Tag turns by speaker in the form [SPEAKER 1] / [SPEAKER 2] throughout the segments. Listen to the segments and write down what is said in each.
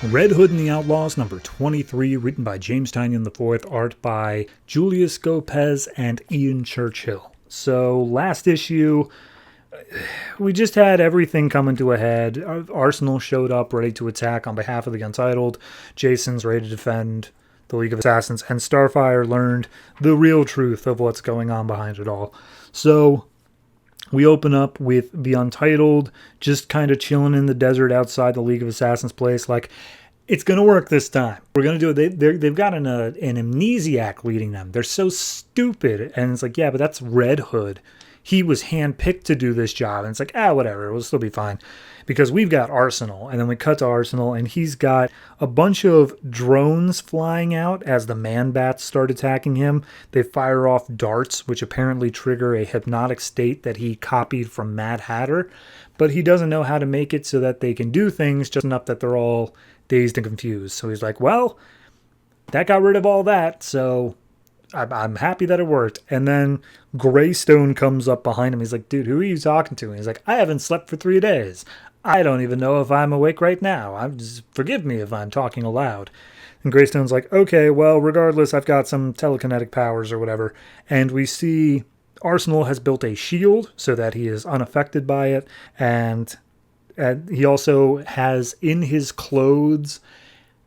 [SPEAKER 1] Red Hood and the Outlaws, number 23, written by James Tynion IV, art by Julius Gopez and Ian Churchill. So, last issue, we just had everything coming to a head. Arsenal showed up ready to attack on behalf of the Untitled. Jason's ready to defend the League of Assassins. And Starfire learned the real truth of what's going on behind it all. So, we open up with the Untitled just kind of chilling in the desert outside the League of Assassins place. Like, it's going to work this time. We're going to do it. They've got an amnesiac leading them. They're so stupid. And it's like, yeah, but that's Red Hood. He was handpicked to do this job. And it's like, whatever. We'll still be fine. Because we've got Arsenal. And then we cut to Arsenal. And he's got a bunch of drones flying out as the man-bats start attacking him. They fire off darts, which apparently trigger a hypnotic state that he copied from Mad Hatter. But he doesn't know how to make it so that they can do things just enough that they're all dazed and confused. So he's like, well, that got rid of all that. So I'm happy that it worked. And then Greystone comes up behind him. He's like, dude, who are you talking to? And he's like, I haven't slept for 3 days. I don't even know if I'm awake right now. Forgive me if I'm talking aloud. And Greystone's like, okay, well, regardless, I've got some telekinetic powers or whatever. And we see Arsenal has built a shield so that he is unaffected by it. And he also has in his clothes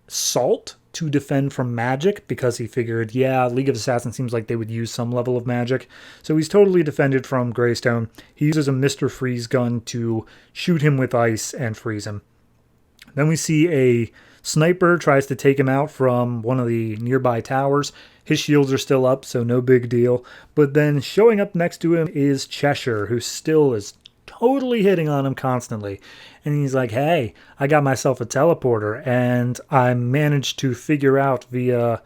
[SPEAKER 1] salt to defend from magic because he figured, League of Assassins seems like they would use some level of magic. So he's totally defended from Greystone. He uses a Mr. Freeze gun to shoot him with ice and freeze him. Then we see a sniper tries to take him out from one of the nearby towers. His shields are still up, so no big deal. But then showing up next to him is Cheshire, who still is totally hitting on him constantly. And he's like, hey, I got myself a teleporter and I managed to figure out via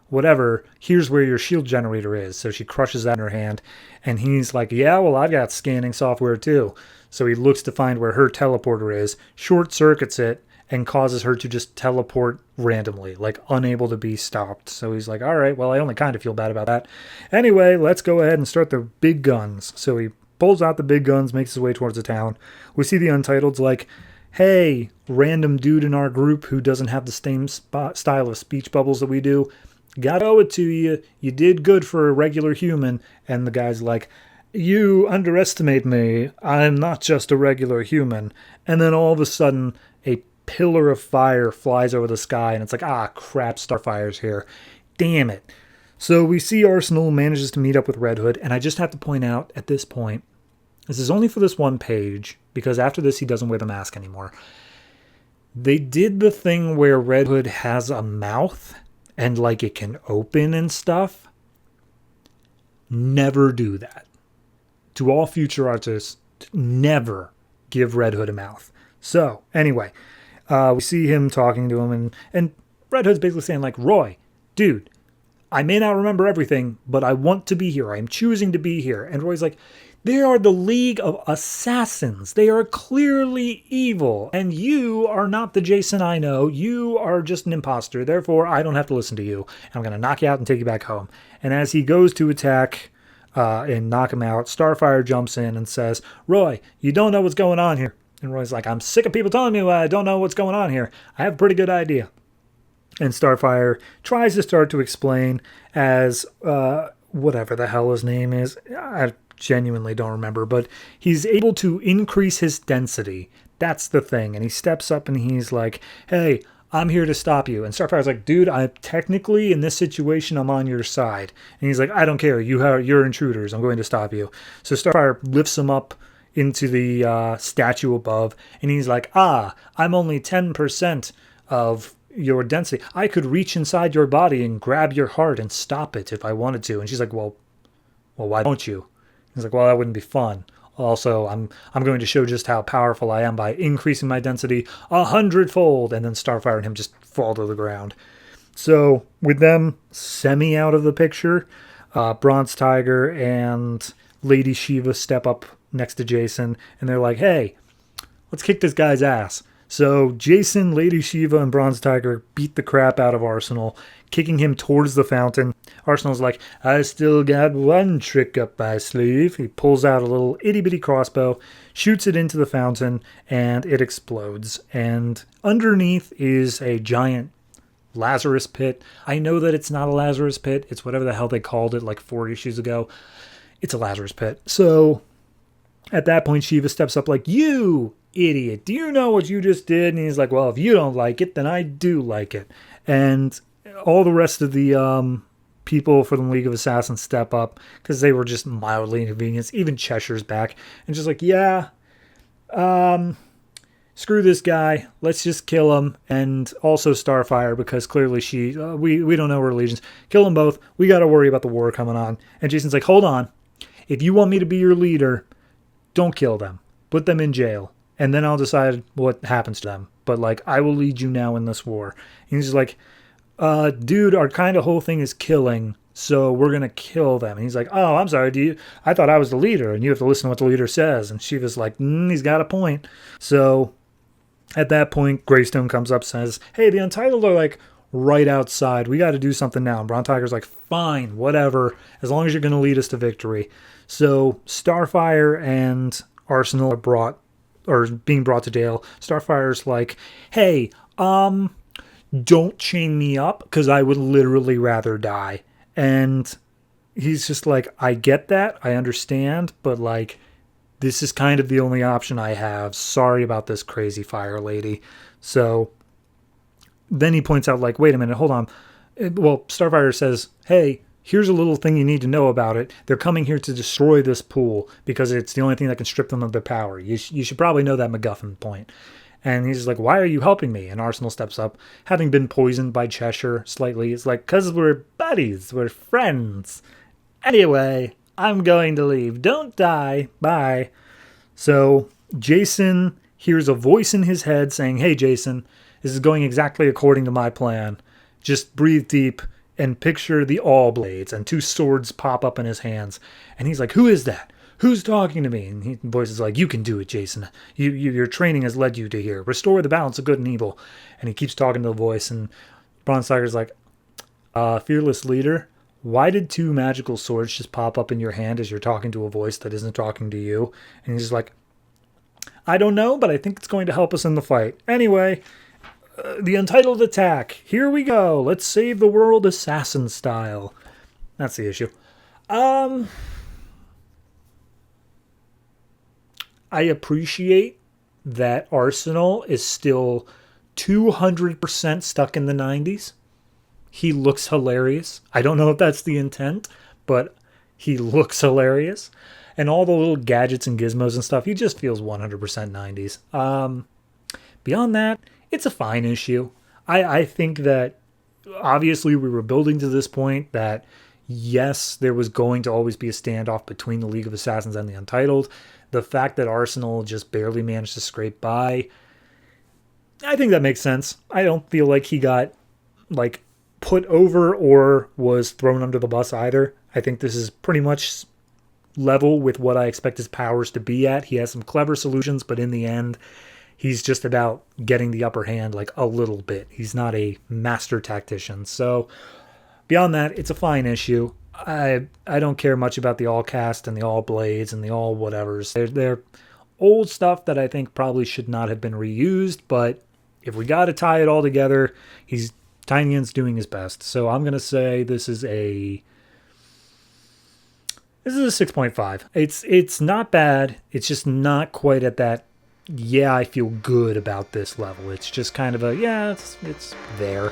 [SPEAKER 1] whatever, here's where your shield generator is. So she crushes that in her hand. And he's like, yeah, well, I've got scanning software too. So he looks to find where her teleporter is, short circuits it, and causes her to just teleport randomly, like unable to be stopped. So he's like, all right, well, I only kind of feel bad about that. Anyway, let's go ahead and start the big guns. So he pulls out the big guns, makes his way towards the town. We see the Untitled's like, hey, random dude in our group who doesn't have the same style of speech bubbles that we do, gotta owe it to you. You did good for a regular human. And the guy's like, you underestimate me. I'm not just a regular human. And then all of a sudden, a pillar of fire flies over the sky. And it's like, crap, Starfire's here. Damn it. So we see Arsenal manages to meet up with Red Hood. And I just have to point out at this point, this is only for this one page, because after this he doesn't wear the mask anymore. They did the thing where Red Hood has a mouth and like it can open and stuff. Never do that. To all future artists, never give Red Hood a mouth. So, anyway, we see him talking to him, and Red Hood's basically saying like, Roy, dude, I may not remember everything, but I want to be here. I am choosing to be here. And Roy's like, they are the League of Assassins. They are clearly evil. And you are not the Jason I know. You are just an imposter. Therefore, I don't have to listen to you. I'm going to knock you out and take you back home. And as he goes to attack and knock him out, Starfire jumps in and says, Roy, you don't know what's going on here. And Roy's like, I'm sick of people telling me I don't know what's going on here. I have a pretty good idea. And Starfire tries to start to explain as whatever the hell his name is. I genuinely don't remember, but he's able to increase his density. That's the thing. And he steps up and he's like, hey, I'm here to stop you. And Starfire's like, dude, I'm technically in this situation, I'm on your side. And he's like, I don't care. You're intruders. I'm going to stop you. So Starfire lifts him up into the statue above. And he's like, I'm only 10% of your density. I could reach inside your body and grab your heart and stop it if I wanted to. And she's like, well, why don't you? He's like, well, that wouldn't be fun. Also, I'm going to show just how powerful I am by increasing my density 100-fold. And then Starfire and him just fall to the ground. So with them semi out of the picture, Bronze Tiger and Lady Shiva step up next to Jason. And they're like, hey, let's kick this guy's ass. So Jason, Lady Shiva, and Bronze Tiger beat the crap out of Arsenal, kicking him towards the fountain. Arsenal's like, I still got one trick up my sleeve. He pulls out a little itty-bitty crossbow, shoots it into the fountain, and it explodes. And underneath is a giant Lazarus pit. I know that it's not a Lazarus pit. It's whatever the hell they called it like 4 issues ago. It's a Lazarus pit. So at that point, Shiva steps up like, you idiot, do you know what you just did? And he's like, well, if you don't like it, then I do like it. And all the rest of the people for the League of Assassins step up because they were just mildly inconvenienced. Even Cheshire's back and just like, yeah, screw this guy. Let's just kill him. And also Starfire, because clearly we don't know her allegiance. Kill them both. We got to worry about the war coming on. And Jason's like, hold on. If you want me to be your leader, don't kill them. Put them in jail. And then I'll decide what happens to them. But, like, I will lead you now in this war. And he's like, dude, our kind of whole thing is killing, so we're going to kill them. And he's like, oh, I'm sorry, I thought I was the leader, and you have to listen to what the leader says. And Shiva's like, he's got a point. So at that point, Greystone comes up and says, hey, the Untitled are, like, right outside. We got to do something now. And Bron Tiger's like, fine, whatever, as long as you're going to lead us to victory. So Starfire and Arsenal are being brought to jail. Starfire's like, hey, don't chain me up, because I would literally rather die. And he's just like, I get that, I understand, but like, this is kind of the only option I have. Sorry about this, crazy fire lady. So then he points out, like, wait a minute, hold on. Well, Starfire says, hey, here's a little thing you need to know about it. They're coming here to destroy this pool because it's the only thing that can strip them of their power. You should probably know that MacGuffin point. And he's like, why are you helping me? And Arsenal steps up, having been poisoned by Cheshire slightly. It's like, because we're buddies. We're friends. Anyway, I'm going to leave. Don't die. Bye. So Jason hears a voice in his head saying, hey, Jason, this is going exactly according to my plan. Just breathe deep and picture the All Blades, and 2 swords pop up in his hands. And he's like, who is that? Who's talking to me? And the voice is like, you can do it, Jason. Your training has led you to here. Restore the balance of good and evil. And he keeps talking to the voice, and Bron Tiger's like, fearless leader, why did 2 magical swords just pop up in your hand as you're talking to a voice that isn't talking to you? And he's like, I don't know, but I think it's going to help us in the fight. Anyway, the Untitled attack. Here we go. Let's save the world assassin style. That's the issue. I appreciate that Arsenal is still 200% stuck in the 90s. He looks hilarious. I don't know if that's the intent, but he looks hilarious. And all the little gadgets and gizmos and stuff, he just feels 100% 90s. Beyond that, it's a fine issue. I think that obviously we were building to this point that yes, there was going to always be a standoff between the League of Assassins and the Untitled. The fact that Arsenal just barely managed to scrape by, I think that makes sense. I don't feel like he got like put over or was thrown under the bus either. I think this is pretty much level with what I expect his powers to be at. He has some clever solutions, but in the end, he's just about getting the upper hand like a little bit. He's not a master tactician. So beyond that, it's a fine issue. I don't care much about the all cast and the all blades and the all whatevers. They're old stuff that I think probably should not have been reused, but if we got to tie it all together, Tynion's doing his best. So I'm going to say this is a 6.5. It's not bad. It's just not quite at that, yeah, I feel good about this level. It's just kind of a, yeah, it's there.